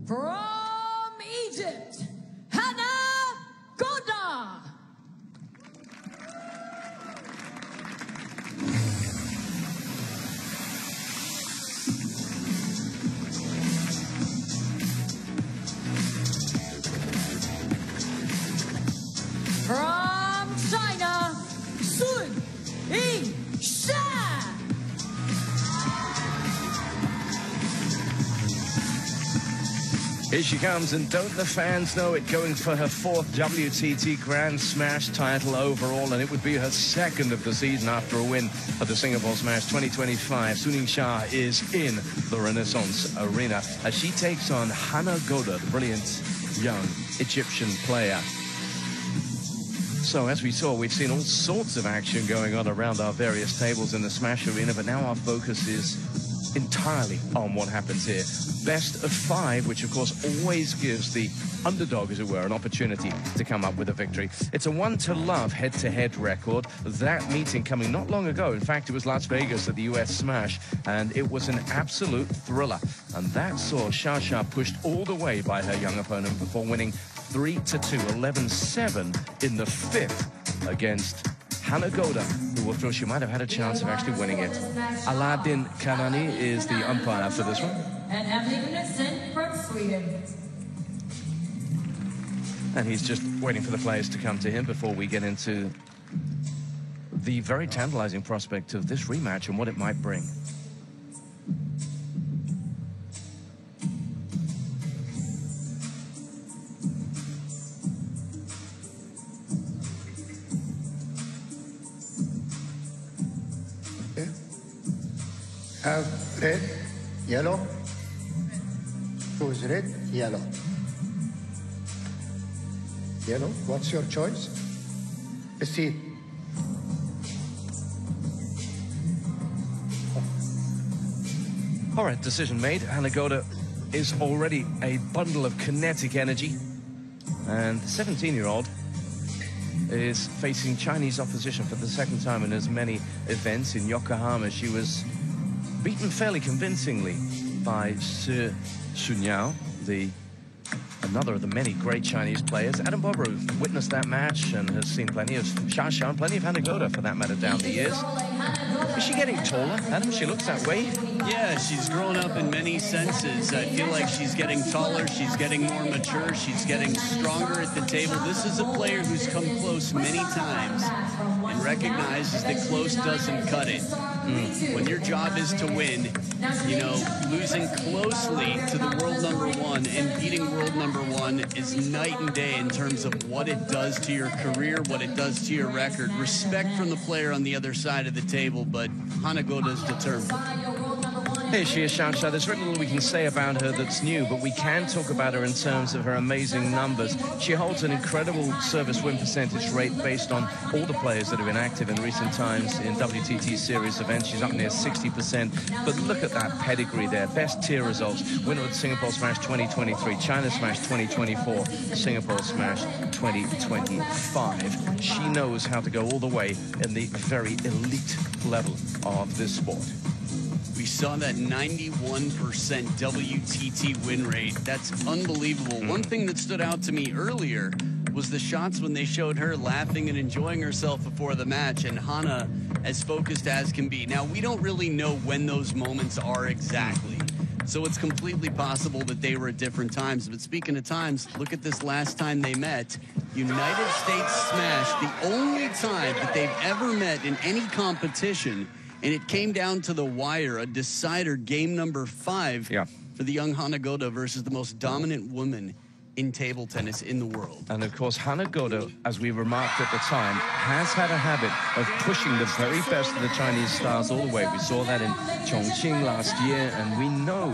From Egypt, Hana, GODA. From China, Yingsha. Here she comes, and don't the fans know it, going for her 4th WTT Grand Smash title overall, and it would be her 2nd of the season after a win at the Singapore Smash 2025. Yingsha is in the Renaissance Arena as she takes on Hana GODA, the brilliant young Egyptian player. So, as we saw, we've seen all sorts of action going on around our various tables in the Smash Arena, but now our focus is entirely on what happens here. Best of 5, which of course always gives the underdog, as it were, an opportunity to come up with a victory. It's a one-to-love head-to-head record. That meeting coming not long ago. In fact, it was Las Vegas at the US Smash, and it was an absolute thriller. And that saw Yingsha pushed all the way by her young opponent before winning 3-2, 11-7 in the 5th against Hana GODA, who will feel she might have had a chance of actually winning it. Aladdin Kanani is the umpire for this one. And Emily Knudsen from Sweden. And he's just waiting for the players to come to him before we get into the very tantalizing prospect of this rematch and what it might bring. Have red, yellow. Choose red, yellow. Yellow, what's your choice? Proceed. All right, decision made. Hana GODA is already a bundle of kinetic energy. And the 17-year-old is facing Chinese opposition for the 2nd time in as many events. In Yokohama, she was beaten fairly convincingly by Si Xunyao, another of the many great Chinese players. Adam Bobru witnessed that match and has seen plenty of Yingsha and plenty of Hana GODA, for that matter, down the years. Is she getting taller, Adam? She looks that way. Yeah, she's grown up in many senses. I feel like she's getting taller, she's getting more mature, she's getting stronger at the table. This is a player who's come close many times and recognizes that close doesn't cut it. When your job is to win, you know, losing closely to the world #1 and beating world #1 is night and day in terms of what it does to your career, what it does to your record. Respect from the player on the other side of the table, but Hana GODA is determined. Here she is, Yingsha. There's very little we can say about her that's new, but we can talk about her in terms of her amazing numbers. She holds an incredible service win percentage rate based on all the players that have been active in recent times in WTT series events. She's up near 60%. But look at that pedigree there. Best tier results. Winner of Singapore Smash 2023, China Smash 2024, Singapore Smash 2025. She knows how to go all the way in the very elite level of this sport. We saw that 91% WTT win rate. That's unbelievable. One thing that stood out to me earlier was the shots when they showed her laughing and enjoying herself before the match, and Hana as focused as can be. Now, we don't really know when those moments are exactly, so it's completely possible that they were at different times. But speaking of times, look at this last time they met. United States Smash, the only time that they've ever met in any competition. And it came down to the wire, a decider, game #5 for the young Hana GODA versus the most dominant woman in table tennis in the world. And of course, Hana GODA, as we remarked at the time, has had a habit of pushing the very best of the Chinese stars all the way. We saw that in Chongqing last year, and we know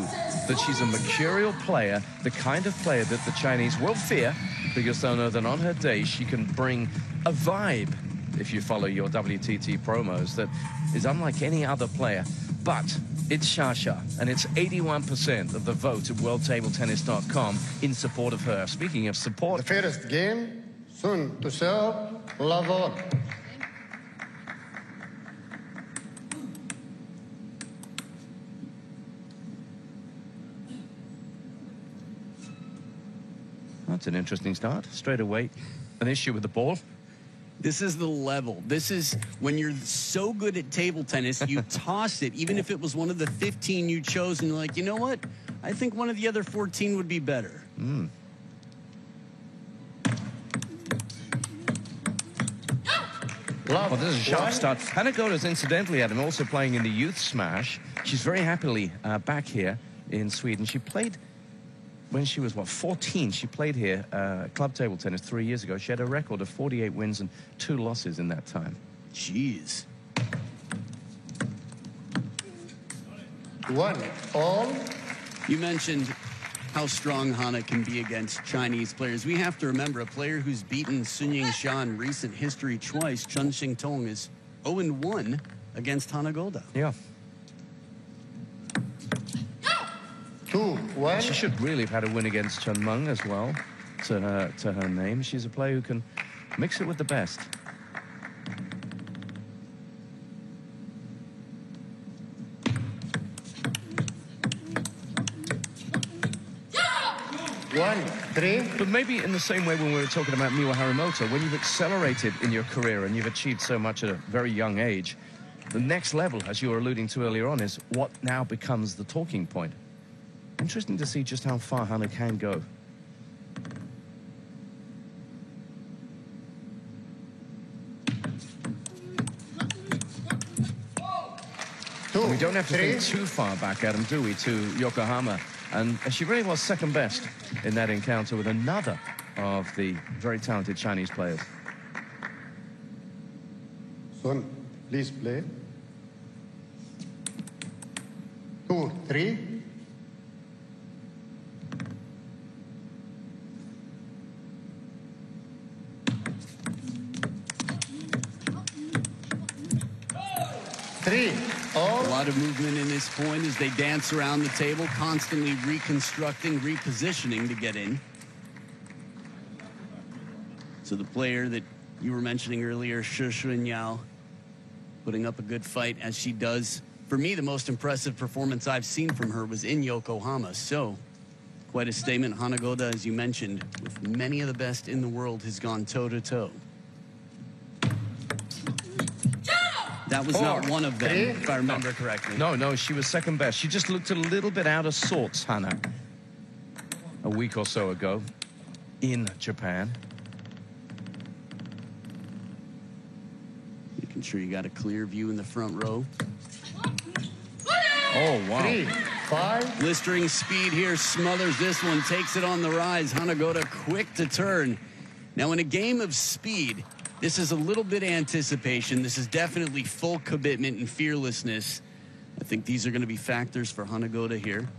that she's a mercurial player, the kind of player that the Chinese will fear, because they'll know that on her day she can bring a vibe, if you follow your WTT promos, that is unlike any other player. But it's Yingsha, and it's 81% of the vote at worldtabletennis.com in support of her. Speaking of support, The first game, soon to serve, Lavon. That's an interesting start. Straight away, an issue with the ball. This is the level. This is when you're so good at table tennis, you toss it, even if it was one of the 15 you chose, and you're like, you know what? I think one of the other 14 would be better. Well, this is a sharp start. Hana Goda's incidentally, Adam, also playing in the Youth Smash. She's very happily back here in Sweden. She played when she was, what, 14. She played here club table tennis 3 years ago. She had a record of 48 wins and 2 losses in that time. Jeez. 1-all. You mentioned how strong Hana can be against Chinese players. We have to remember a player who's beaten Sun Yingsha in recent history twice, Chen Xingtong, is 0-1 against Hana Goda. Yeah. 2-1. She should really have had a win against Chen Meng as well, to her name. She's a player who can mix it with the best. One, 3. But maybe in the same way when we were talking about Miwa Harimoto, when you've accelerated in your career and you've achieved so much at a very young age, the next level, as you were alluding to earlier on, is what now becomes the talking point. Interesting to see just how far Hana can go. We don't have to think too far back, Adam, do we, to Yokohama? And she really was second best in that encounter with another of the very talented Chinese players. Son, please play. 2-3. A lot of movement in this point as they dance around the table, constantly reconstructing, repositioning to get in. So the player that you were mentioning earlier, Shi Xunyao, putting up a good fight as she does. For me, the most impressive performance I've seen from her was in Yokohama. So quite a statement. Hana Goda, as you mentioned, with many of the best in the world, has gone toe-to-toe. That was not one of them, if I remember correctly. No, she was second best. She just looked a little bit out of sorts, Hana, a week or so ago in Japan. Making sure you got a clear view in the front row. Oh, wow. 3-5. Blistering speed here, smothers this one, takes it on the rise. Hana Goda quick to turn. Now, in a game of speed, this is a little bit of anticipation. This is definitely full commitment and fearlessness. I think these are going to be factors for Hana Goda here.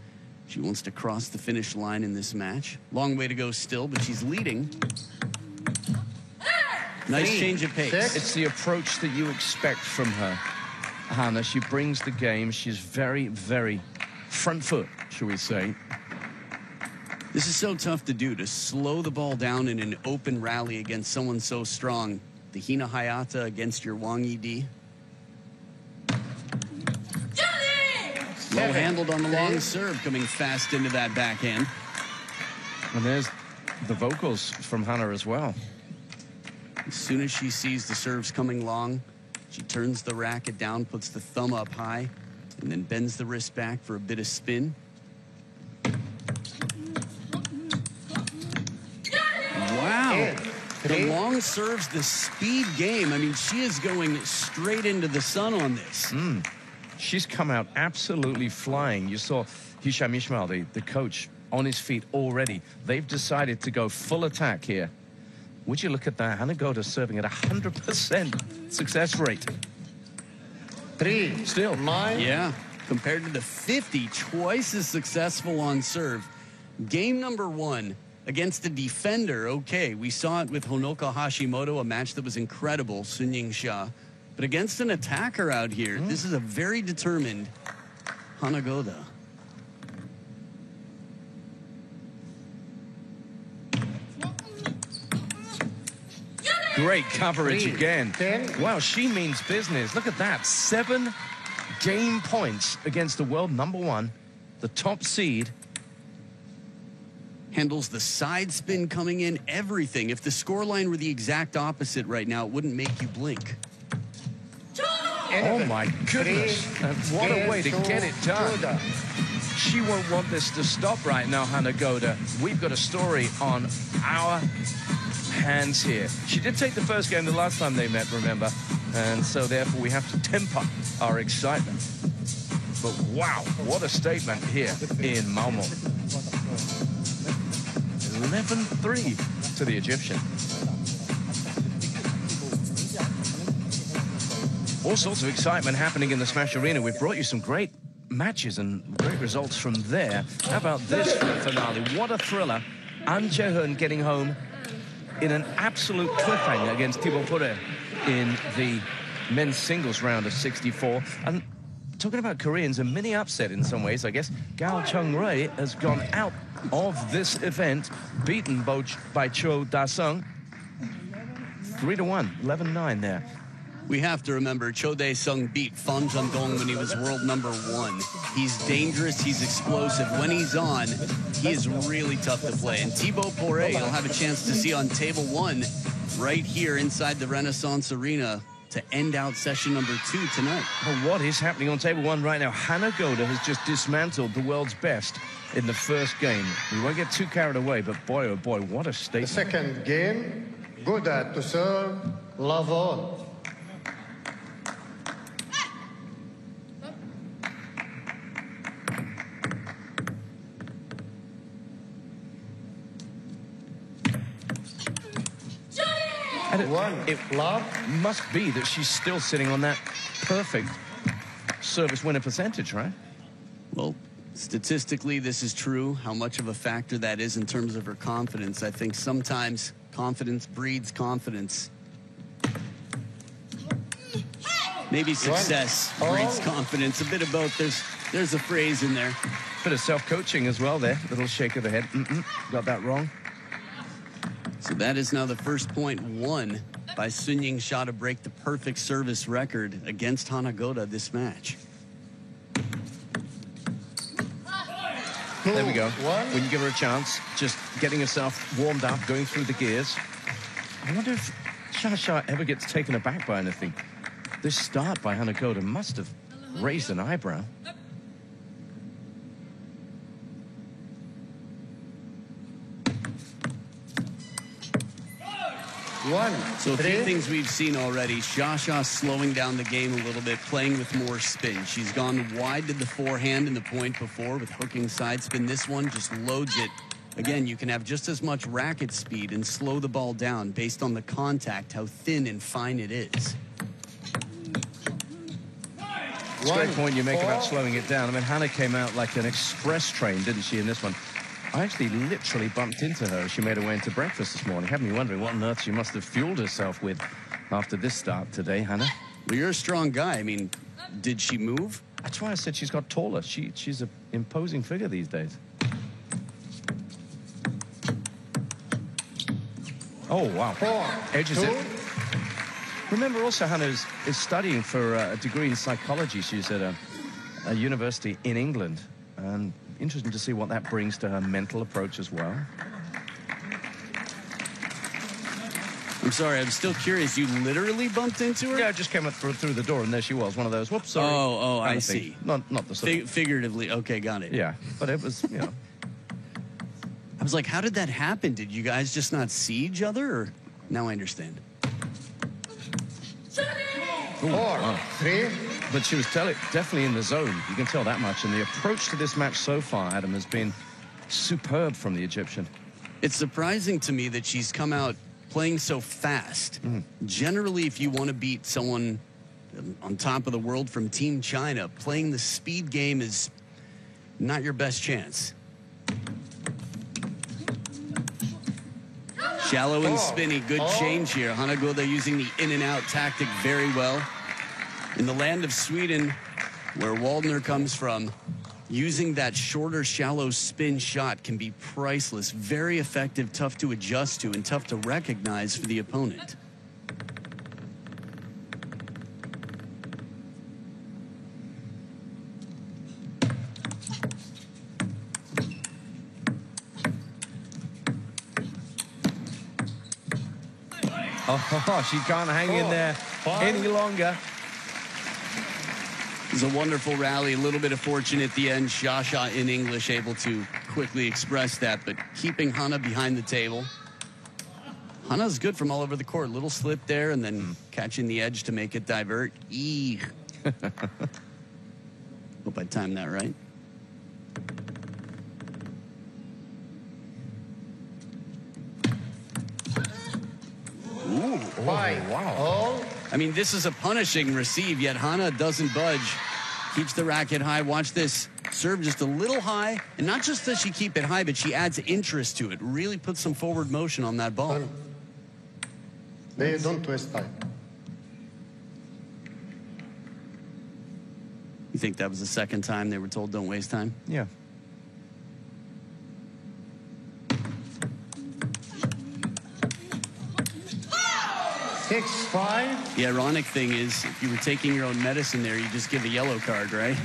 She wants to cross the finish line in this match. Long way to go still, but she's leading. Nice change of pace. It's the approach that you expect from her, Hana. She brings the game. She's very, very front foot, shall we say. This is so tough to do, to slow the ball down in an open rally against someone so strong. The Hina Hayata against your Wang Yidi. Low handled on the long serve, coming fast into that backhand. And there's the vocals from Hana as well. As soon as she sees the serves coming long, she turns the racket down, puts the thumb up high, and then bends the wrist back for a bit of spin. Wow. The long serves, the speed game. I mean, she is going straight into the sun on this. She's come out absolutely flying. You saw Hisham Ishmael, the coach, on his feet already. They've decided to go full attack here. Would you look at that? Hana Goda serving at 100% success rate. 3. Still. 9. Yeah, compared to the 50, twice as successful on serve. Game number 1. Against a defender, okay, we saw it with Honoka Hashimoto, a match that was incredible, Sun Yingsha. But against an attacker out here, this is a very determined Hana Goda. Great coverage again. 10. Wow, she means business. Look at that. 7 game points against the world #1, the top seed. handles the side spin coming in, everything. If the scoreline were the exact opposite right now, it wouldn't make you blink. Oh my goodness. And what a way to get it done. She won't want this to stop right now, Hana GODA. We've got a story on our hands here. She did take the first game the last time they met, remember? And so therefore we have to temper our excitement. But wow, what a statement here in Malmo. 11-3 to the Egyptian. All sorts of excitement happening in the Smash Arena. We've brought you some great matches and great results from there. How about this for the finale? What a thriller. An Jae-hoon getting home in an absolute cliffhanger against Thibaut Pure in the men's singles round of 64. And talking about Koreans, a mini upset in some ways, I guess. Gao Chung-rae has gone out of this event, beaten by Cho Da-sung. 3-1, 11-9 there. We have to remember, Cho Dae-sung beat Fan Jandong when he was world #1. He's dangerous, he's explosive. When he's on, he is really tough to play. And Thibaut Pure, you'll have a chance to see on table 1 right here inside the Renaissance Arena to end out session number 2 tonight. Well, what is happening on table 1 right now? Hana GODA has just dismantled the world's best in the first game. We won't get too carried away, but boy, oh boy, what a The statement. second game, GODA to serve, love on. And it love. must be that she's still sitting on that perfect service winner percentage, right? Well, statistically, this is true. How much of a factor that is in terms of her confidence. I think sometimes confidence breeds confidence. Maybe success breeds confidence. A bit of both. There's a phrase in there. Bit of self-coaching as well there. Little shake of the head. Got that wrong. So that is now the first point won by Sun Yingsha to break the perfect service record against Hana GODA this match. There we go. When you give her a chance, just getting herself warmed up, going through the gears. I wonder if Sha ever gets taken aback by anything. This start by Hana GODA must have raised an eyebrow. So a few things we've seen already. Sha slowing down the game a little bit, playing with more spin. She's gone wide to the forehand in the point before with hooking side spin. This one just loads it. Again, you can have just as much racket speed and slow the ball down based on the contact, how thin and fine it is. It's a great point you make about slowing it down. I mean, Hana came out like an express train, didn't she, in this one? I actually literally bumped into her as she made her way into breakfast this morning. Had me wondering what on earth she must have fueled herself with after this start today, Hana. Well, you're a strong guy. I mean, did she move? That's why I said she's got taller. She's an imposing figure these days. Oh, wow. Edges it. Remember also, Hana is studying for a degree in psychology. She's at a university in England. And interesting to see what that brings to her mental approach as well. I'm sorry, I'm still curious. You literally bumped into her? Yeah, I just came up through the door, and there she was. One of those, whoops, sorry. Oh, I see. Not the sort of... Figuratively, okay, got it. Yeah, but it was, you know... I was like, how did that happen? Did you guys just not see each other? Or... Now I understand. 4-3. But she was definitely in the zone. You can tell that much. And the approach to this match so far, Adam, has been superb from the Egyptian. It's surprising to me that she's come out playing so fast. Generally, if you want to beat someone on top of the world from Team China, playing the speed game is not your best chance. Shallow and spinny, good change here. Hana GODA using the in and out tactic very well. In the land of Sweden, where Waldner comes from, using that shorter, shallow spin shot can be priceless. Very effective, tough to adjust to, and tough to recognize for the opponent. Oh, she can't hang in there any longer. It was a wonderful rally, a little bit of fortune at the end. Shasha in English able to quickly express that, but keeping Hana behind the table. Hana's good from all over the court. Little slip there and then catching the edge to make it divert. Eek. Hope I timed that right. Ooh. Wow. I mean, this is a punishing receive, yet Hana doesn't budge. Keeps the racket high. Watch this. Serve just a little high. And not just does she keep it high, but she adds interest to it. Really puts some forward motion on that ball. They don't waste time. You think that was the second time they were told don't waste time? Yeah. Six, five. The ironic thing is, if you were taking your own medicine there, you just give a yellow card, right?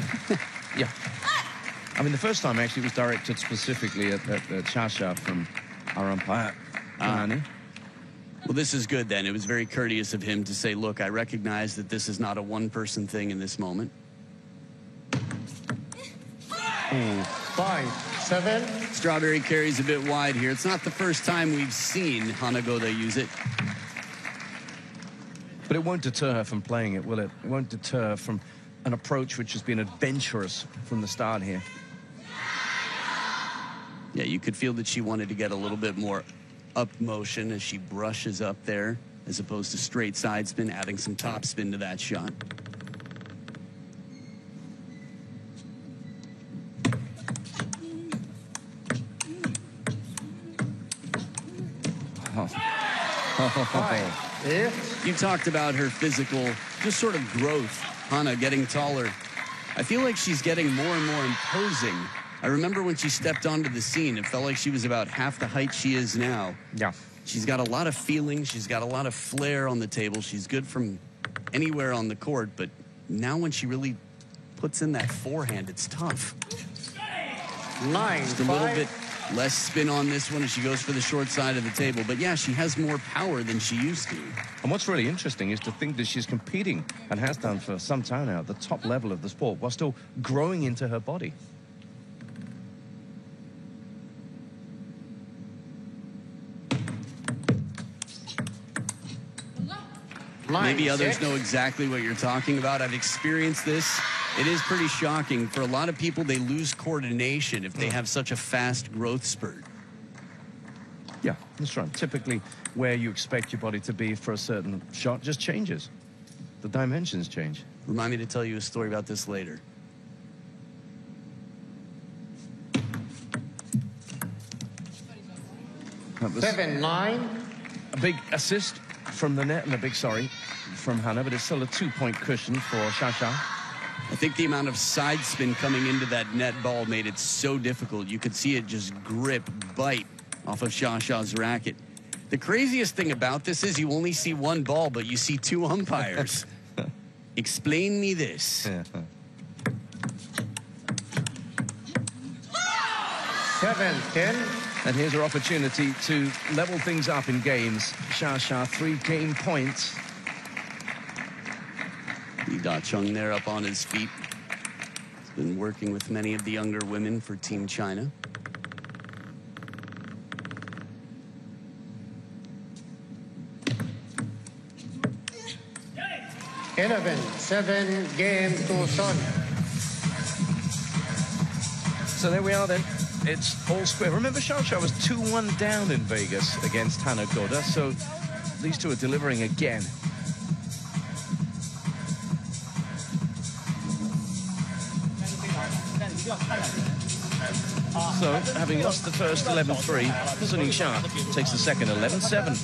Yeah. I mean, the first time actually was directed specifically at Shasha from our umpire, Hana. Well, this is good then. It was very courteous of him to say, look, I recognize that this is not a one-person thing in this moment. 5, 7. Strawberry carries a bit wide here. It's not the first time we've seen Hana GODA use it. But it won't deter her from playing it, will it? It won't deter her from an approach which has been adventurous from the start here. Yeah, you could feel that she wanted to get a little bit more up motion as she brushes up there, as opposed to straight side spin, adding some top spin to that shot. You talked about her physical, just sort of growth, Hana getting taller. I feel like she's getting more and more imposing. I remember when she stepped onto the scene, it felt like she was about half the height she is now. Yeah. She's got a lot of feeling. She's got a lot of flair on the table. She's good from anywhere on the court, but now when she really puts in that forehand, it's tough. 9, Just a little bit less spin on this one as she goes for the short side of the table. But yeah, she has more power than she used to. And what's really interesting is to think that she's competing, and has done for some time now, at the top level of the sport, while still growing into her body. Maybe others know exactly what you're talking about. I've experienced this. It is pretty shocking. For a lot of people, they lose coordination if they have such a fast growth spurt. Yeah, that's right. Typically, where you expect your body to be for a certain shot just changes. The dimensions change. Remind me to tell you a story about this later. That was 7, 9. a big assist from the net and a big sorry from Hana, but it's still a 2-point cushion for Shasha. I think the amount of side spin coming into that net ball made it so difficult. You could see it just grip, bite off of Shasha's racket. The craziest thing about this is you only see one ball, but you see two umpires. Explain me this. 7, 10. And here's her opportunity to level things up in games. Shasha, 3 game points. Lee Da-chung there up on his feet. He's been working with many of the younger women for Team China. Eleven, 7 game to Son. So there we are then. It's all square. Remember, Shasha was 2-1 down in Vegas against Hana GODA, so these two are delivering again. So, having lost the first 11-3, Sun Yingsha takes the second 11-7.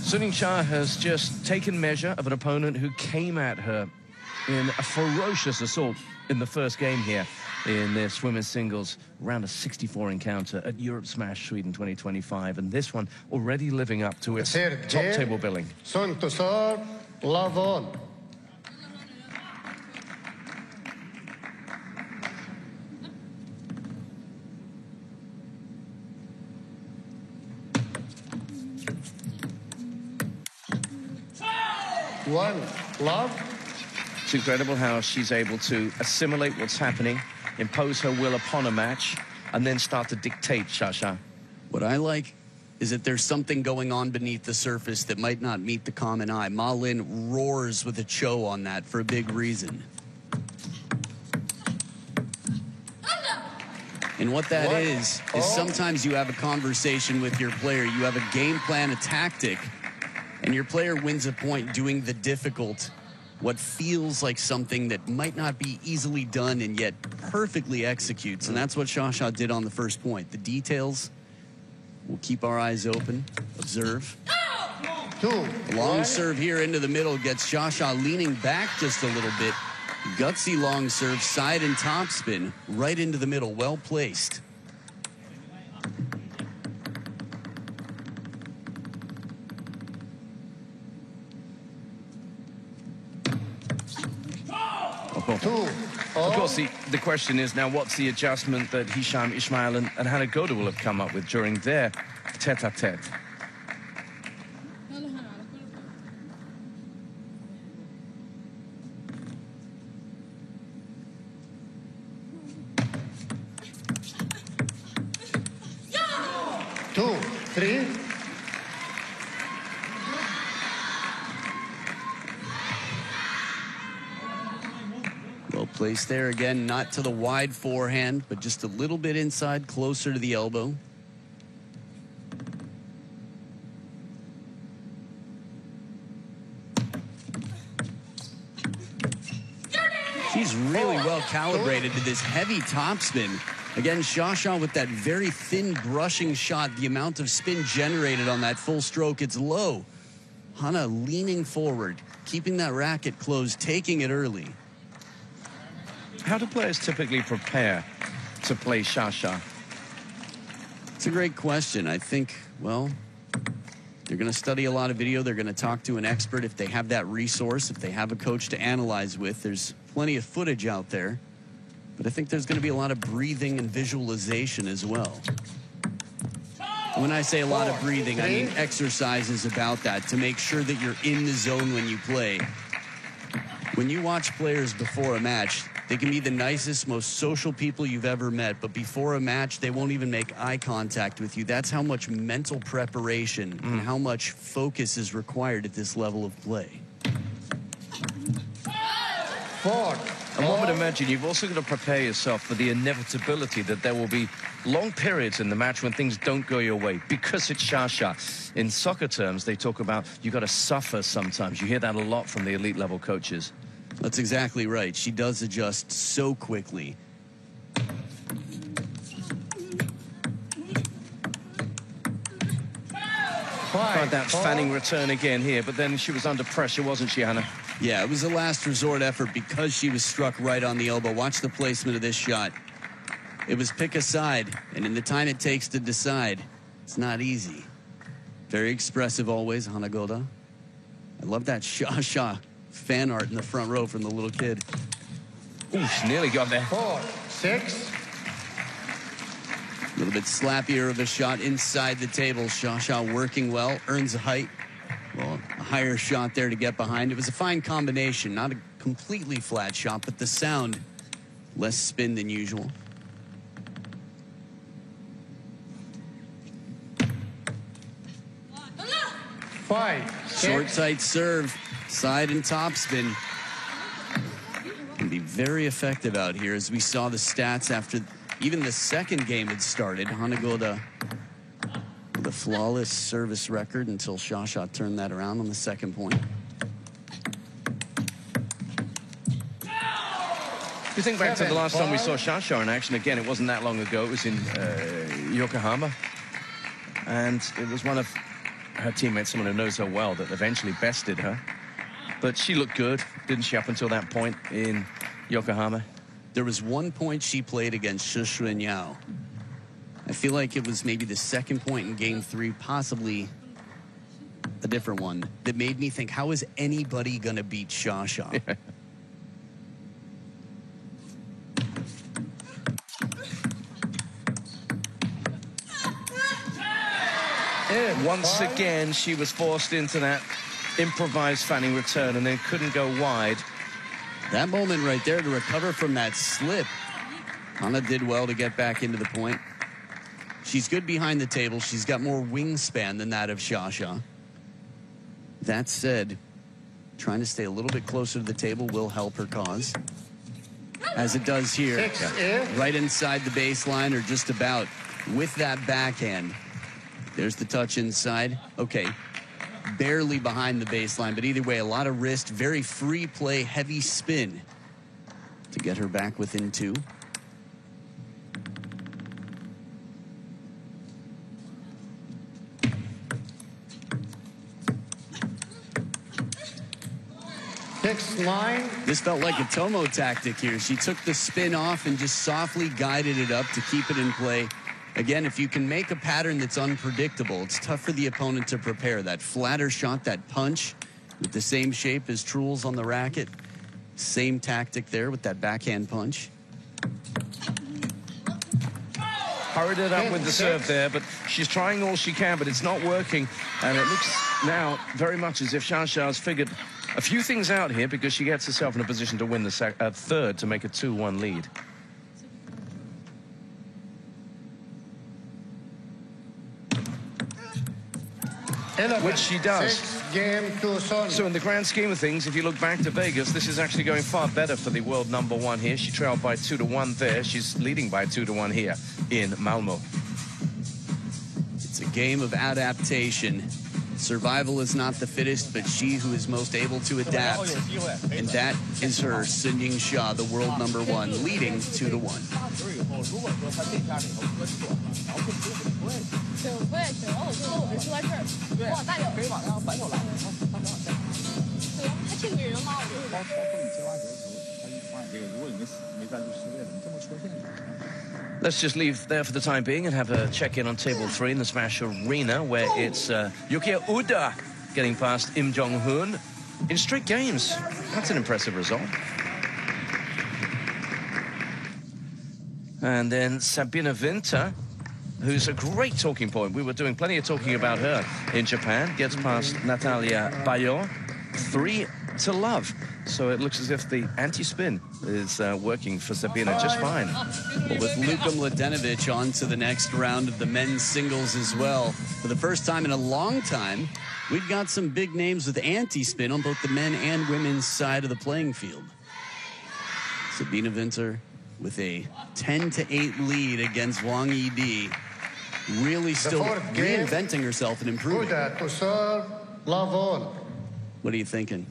Yingsha has just taken measure of an opponent who came at her in a ferocious assault in the first game here in this women's singles round of 64 encounter at Europe Smash Sweden 2025, and this one already living up to its top table billing. Son to serve, love on. One, love. It's incredible how she's able to assimilate what's happening, impose her will upon a match, and then start to dictate, Shasha. What I like is that there's something going on beneath the surface that might not meet the common eye. Ma Lin roars with a cho on that for a big reason. And what that is sometimes you have a conversation with your player. You have a game plan, a tactic, and your player wins a point doing the difficult, what feels like something that might not be easily done and yet perfectly executes. And that's what Shasha did on the first point. The details, we'll keep our eyes open, observe. Long serve here into the middle gets Shasha leaning back just a little bit. Gutsy long serve, side and top spin, right into the middle, well placed. Of course, the question is now, what's the adjustment that Hisham Ismail and Hana GODA will have come up with during their tete-a-tete? Two, three. Well placed there again, not to the wide forehand, but just a little bit inside, closer to the elbow. She's really well calibrated to this heavy topspin. Again, Shasha with that very thin brushing shot, the amount of spin generated on that full stroke, it's low. Hana leaning forward, keeping that racket closed, taking it early. How do players typically prepare to play Shasha? It's a great question. I think, well, they're going to study a lot of video. They're going to talk to an expert if they have that resource, if they have a coach to analyze with. There's plenty of footage out there. But I think there's going to be a lot of breathing and visualization as well. When I say a lot of breathing, I mean exercises about that to make sure that you're in the zone when you play. When you watch players before a match, they can be the nicest, most social people you've ever met, but before a match, they won't even make eye contact with you. That's how much mental preparation and how much focus is required at this level of play. And one would imagine you've also got to prepare yourself for the inevitability that there will be long periods in the match when things don't go your way, because it's Shasha. In soccer terms, they talk about you got to suffer sometimes. You hear that a lot from the elite level coaches. That's exactly right. She does adjust so quickly. Tried that fanning return again here, but then she was under pressure, wasn't she, Hana? Yeah, it was a last resort effort because she was struck right on the elbow. Watch the placement of this shot. It was pick a side, and in the time it takes to decide, it's not easy. Very expressive always, Hana GODA. I love that Shasha fan art in the front row from the little kid. Ooh, she nearly got there. 4, 6. A little bit slappier of a shot inside the table. Shasha working well, earns a height. Well, a higher shot there to get behind. It was a fine combination, not a completely flat shot, but the sound, less spin than usual. Short, tight serve, side and top spin. Can be very effective out here, as we saw the stats after even the second game had started. Hana GODA with a flawless service record until Shasha turned that around on the second point. You think back to the last time we saw Shasha in action, again, it wasn't that long ago. It was in Yokohama. And it was one of her teammate, someone who knows her well, that eventually bested her. But she looked good, didn't she, up until that point in Yokohama? There was one point she played against Shu Yao. I feel like it was maybe the second point in game 3, possibly a different one, that made me think, how is anybody going to beat Shasha? Once again, she was forced into that improvised fanning return and then couldn't go wide. That moment right there to recover from that slip. Hana did well to get back into the point. She's good behind the table. She's got more wingspan than that of Shasha. That said, trying to stay a little bit closer to the table will help her cause. As it does here. Right inside the baseline, or just about, with that backhand. There's the touch inside. Okay, barely behind the baseline, but either way, a lot of wrist, very free play, heavy spin to get her back within 2. This felt like a Tomo tactic here. She took the spin off and just softly guided it up to keep it in play. Again, if you can make a pattern that's unpredictable, it's tough for the opponent to prepare. That flatter shot, that punch with the same shape as Truls on the racket. Same tactic there with that backhand punch. Hurried it up with the serve there, but she's trying all she can, but it's not working. And it looks now very much as if Shasha has figured a few things out here, because she gets herself in a position to win the third to make a 2-1 lead. Which she does. So in the grand scheme of things, if you look back to Vegas, this is actually going far better for the world #1 here. She trailed by 2-1 there. She's leading by 2-1 here in Malmo. It's a game of adaptation. Survival is not the fittest, but she who is most able to adapt. And that is her, Yingsha, the world #1, leading 2-1. Let's just leave there for the time being and have a check-in on table 3 in the Smash Arena, where it's Yuki Uda getting past Im Jong-hoon in straight games. That's an impressive result. And then Sabina Winter, who's a great talking point. We were doing plenty of talking about her in Japan. Gets past Natalia Bayo, 3-love. So it looks as if the anti-spin is working for Sabina just fine. Well, with Luka Mladenovic on to the next round of the men's singles as well. For the first time in a long time, we've got some big names with anti-spin on both the men and women's side of the playing field. Sabina Winter with a 10-8 lead against Wang Yidi. Really still reinventing herself and improving. What are you thinking?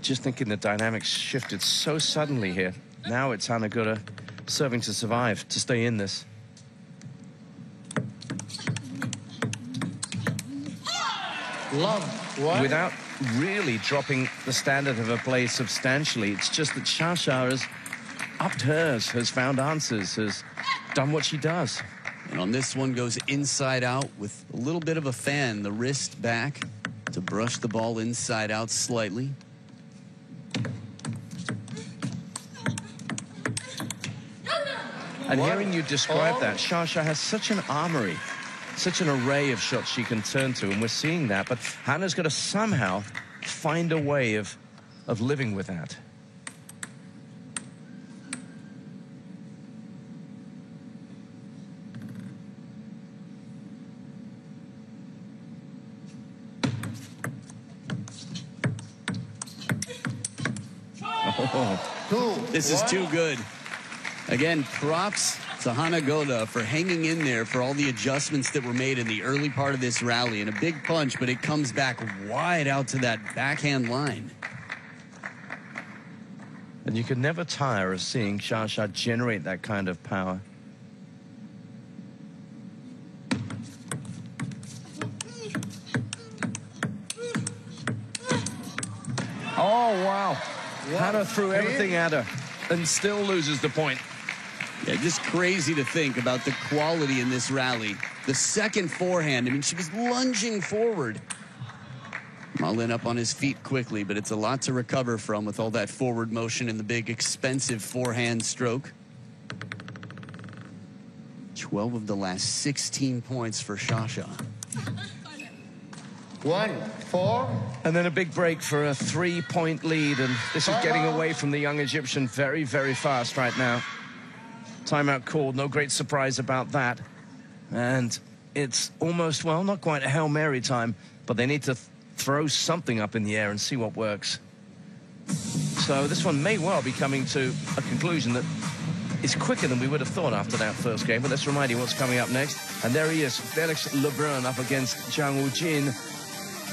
Just thinking the dynamics shifted so suddenly here. Now it's Hana GODA serving to survive, to stay in this. Without really dropping the standard of her play substantially. It's just that Shasha has upped hers, has found answers, has done what she does. And on this one, goes inside out with a little bit of a fan, the wrist back to brush the ball inside out slightly. And hearing you describe that, Shasha has such an armory, such an array of shots she can turn to, and we're seeing that. But Hana's got to somehow find a way of living with that. This is too good. Again, props to Hana GODA for hanging in there for all the adjustments that were made in the early part of this rally. And a big punch, but it comes back wide out to that backhand line. And you can never tire of seeing Shasha generate that kind of power. Oh, wow. Hana threw everything at her and still loses the point. Yeah, just crazy to think about the quality in this rally. The second forehand, I mean, she was lunging forward. Malin up on his feet quickly, but it's a lot to recover from with all that forward motion and the big, expensive forehand stroke. 12 of the last 16 points for Shasha. 1-4. And then a big break for a 3-point lead, and this is getting away from the young Egyptian very, very fast right now. Timeout called, no great surprise about that. And it's almost, well, not quite a Hail Mary time, but they need to throw something up in the air and see what works. So this one may well be coming to a conclusion that is quicker than we would have thought after that first game. But let's remind you what's coming up next. And there he is, Felix Lebrun up against Jang Woo-jin,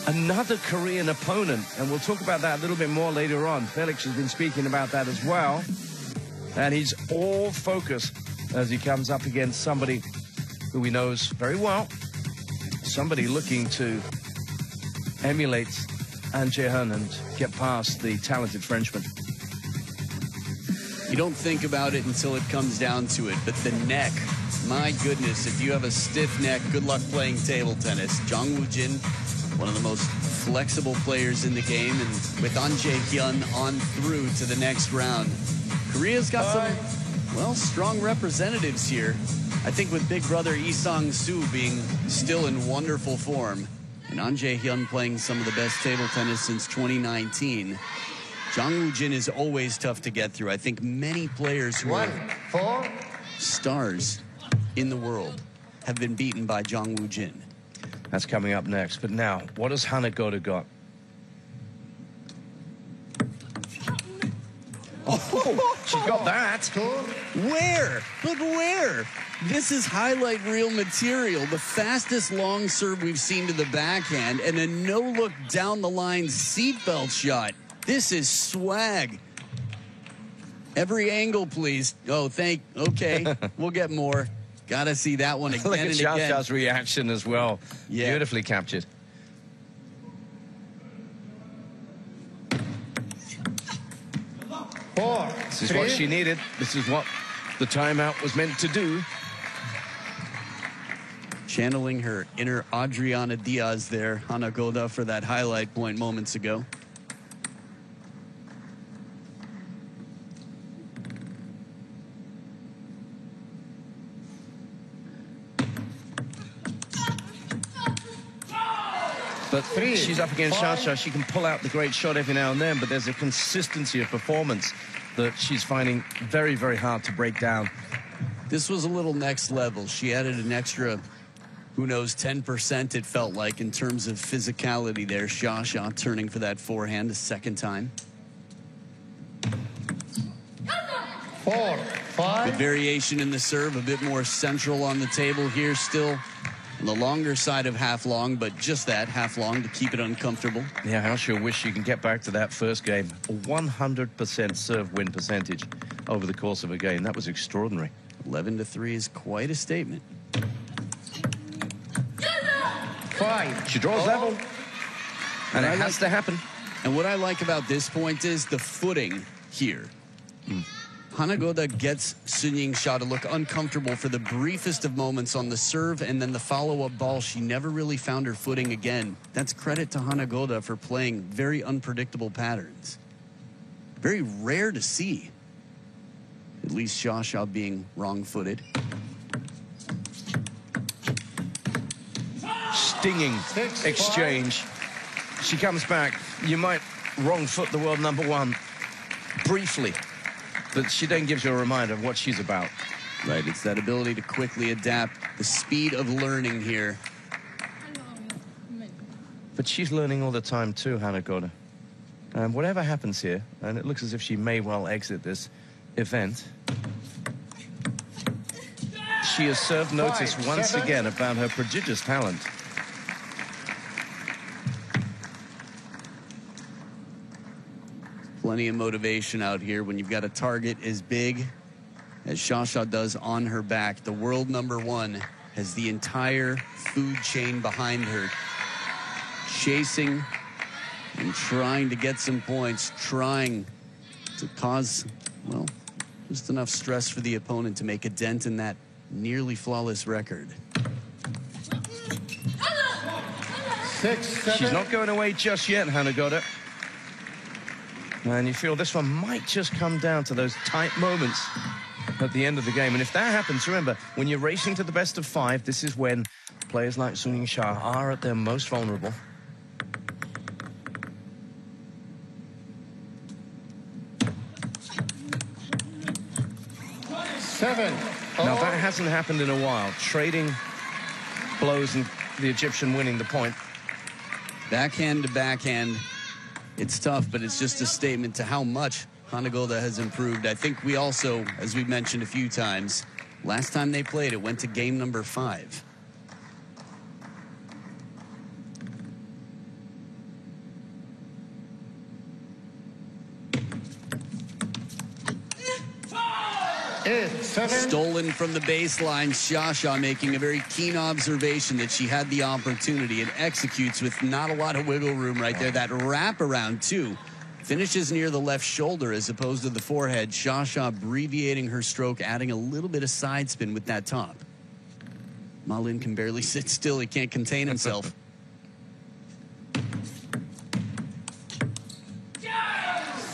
another Korean opponent. And we'll talk about that a little bit more later on. Felix has been speaking about that as well. And he's all focus as he comes up against somebody who he knows very well. Somebody looking to emulate An Jae-hun and get past the talented Frenchman. You don't think about it until it comes down to it, but the neck, my goodness, if you have a stiff neck, good luck playing table tennis. Jang Woo-jin, one of the most flexible players in the game, and with An Jae-hyun on through to the next round. Korea's got some, well, strong representatives here. I think with big brother Lee Sang-soo being still in wonderful form, and An Jae-hyun playing some of the best table tennis since 2019, Jang Woo-jin is always tough to get through. I think many players who are stars in the world have been beaten by Jang Woo-jin. That's coming up next. But now, what has Hana GODA got? Oh, she got that. Where? But where? This is highlight reel material. The fastest long serve we've seen to the backhand, and a no-look down the line seatbelt shot. This is swag. Every angle, please. Oh, okay. We'll get more. Gotta see that one again. Look and at again. Xiao's reaction as well. Yeah. Beautifully captured. This is what she needed. This is what the timeout was meant to do. Channeling her inner Adriana Diaz there, Hana GODA, for that highlight point moments ago. But she's up against Shasha. She can pull out the great shot every now and then, but there's a consistency of performance that she's finding very, very hard to break down. This was a little next level. She added an extra, who knows, 10% it felt like in terms of physicality there. Shasha turning for that forehand a second time. 4-5. Good variation in the serve, a bit more central on the table here, still on the longer side of half long, but just that, half long, to keep it uncomfortable. Yeah, I sure wish she can get back to that first game. A 100% serve win percentage over the course of a game. That was extraordinary. 11-3 is quite a statement. 5. She draws level, and it has to happen. And what I like about this point is the footing here. Hana GODA gets Sun Yingsha to look uncomfortable for the briefest of moments on the serve, and then the follow-up ball, she never really found her footing again. That's credit to Hana GODA for playing very unpredictable patterns. Very rare to see. At least Shasha being wrong-footed. Stinging exchange. She comes back. You might wrong foot the world number one briefly, but she then gives you a reminder of what she's about. Right, it's that ability to quickly adapt, the speed of learning here. But she's learning all the time too, Hana GODA. And whatever happens here, and it looks as if she may well exit this event, she has served notice once again about her prodigious talent. Plenty of motivation out here when you've got a target as big as Shasha does on her back. The world number one has the entire food chain behind her, chasing and trying to get some points, trying to cause, well, just enough stress for the opponent to make a dent in that nearly flawless record. 6-7. She's not going away just yet, Hana GODA. And you feel this one might just come down to those tight moments at the end of the game. And if that happens, remember, when you're racing to the best of 5, this is when players like Yingsha are at their most vulnerable. Now, that hasn't happened in a while. Trading blows and the Egyptian winning the point. Backhand to backhand, it's tough, but it's just a statement to how much Hana GODA has improved. I think we also, as we mentioned a few times, last time they played, it went to game number 5. Stolen from the baseline, Shasha making a very keen observation that she had the opportunity and executes with not a lot of wiggle room right there. That wraparound, too, finishes near the left shoulder as opposed to the forehead. Shasha abbreviating her stroke, adding a little bit of side spin with that top. Malin can barely sit still. He can't contain himself.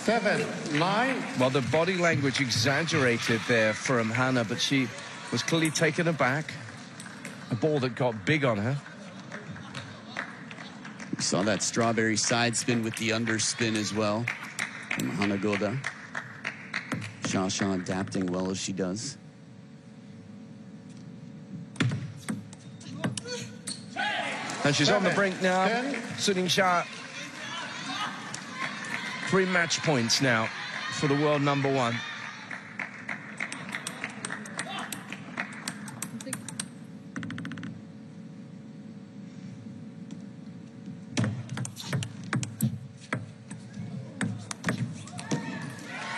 7-9. Well, the body language exaggerated there from Hana, but she was clearly taken aback. A ball that got big on her. We saw that strawberry side spin with the underspin as well from Hana GODA. Shasha adapting well as she does. And she's on the brink now. Yingsha. 3 match points now for the world #1.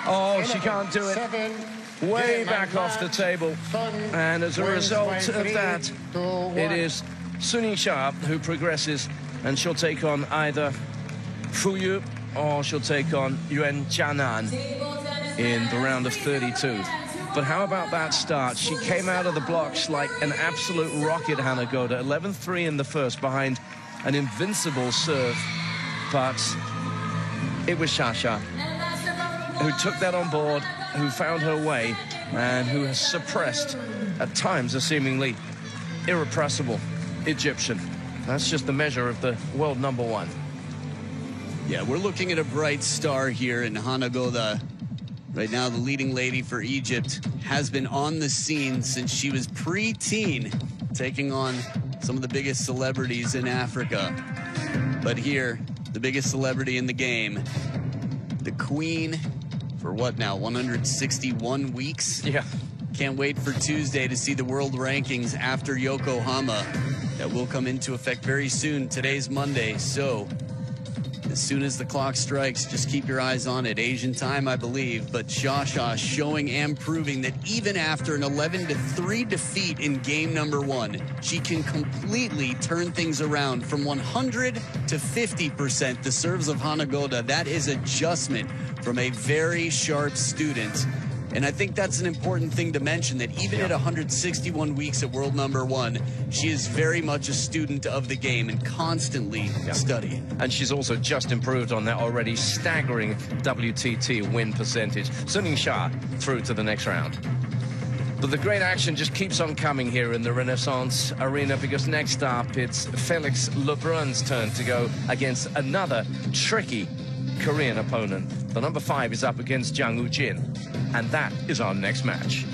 Oh, she can't do it. Way back off the table. And as a result of that, it is Yingsha who progresses, and she'll take on either Fuyu or she'll take on Yuan Jianan in the round of 32. But how about that start? She came out of the blocks like an absolute rocket, Hana GODA. 11-3 in the first behind an invincible serve. But it was Shasha who took that on board, who found her way, and who has suppressed, at times, a seemingly irrepressible Egyptian. That's just the measure of the world #1. Yeah, we're looking at a bright star here in Hana GODA. Right now, the leading lady for Egypt has been on the scene since she was pre-teen, taking on some of the biggest celebrities in Africa. But here, the biggest celebrity in the game, the queen for what now, 161 weeks? Yeah. Can't wait for Tuesday to see the world rankings after Yokohama. That will come into effect very soon. Today's Monday, so as soon as the clock strikes, just keep your eyes on it. Asian time, I believe. But Shasha showing and proving that even after an 11-3 defeat in game #1, she can completely turn things around from 100 to 50%. The serves of Hana GODA, that is adjustment from a very sharp student. And I think that's an important thing to mention, that even at 161 weeks at world #1, she is very much a student of the game and constantly studying. And she's also just improved on that already staggering WTT win percentage. Yingsha through to the next round. But the great action just keeps on coming here in the Renaissance Arena, because next up it's Felix Lebrun's turn to go against another tricky Korean opponent. The #5 is up against Jang Woo-jin, and that is our next match.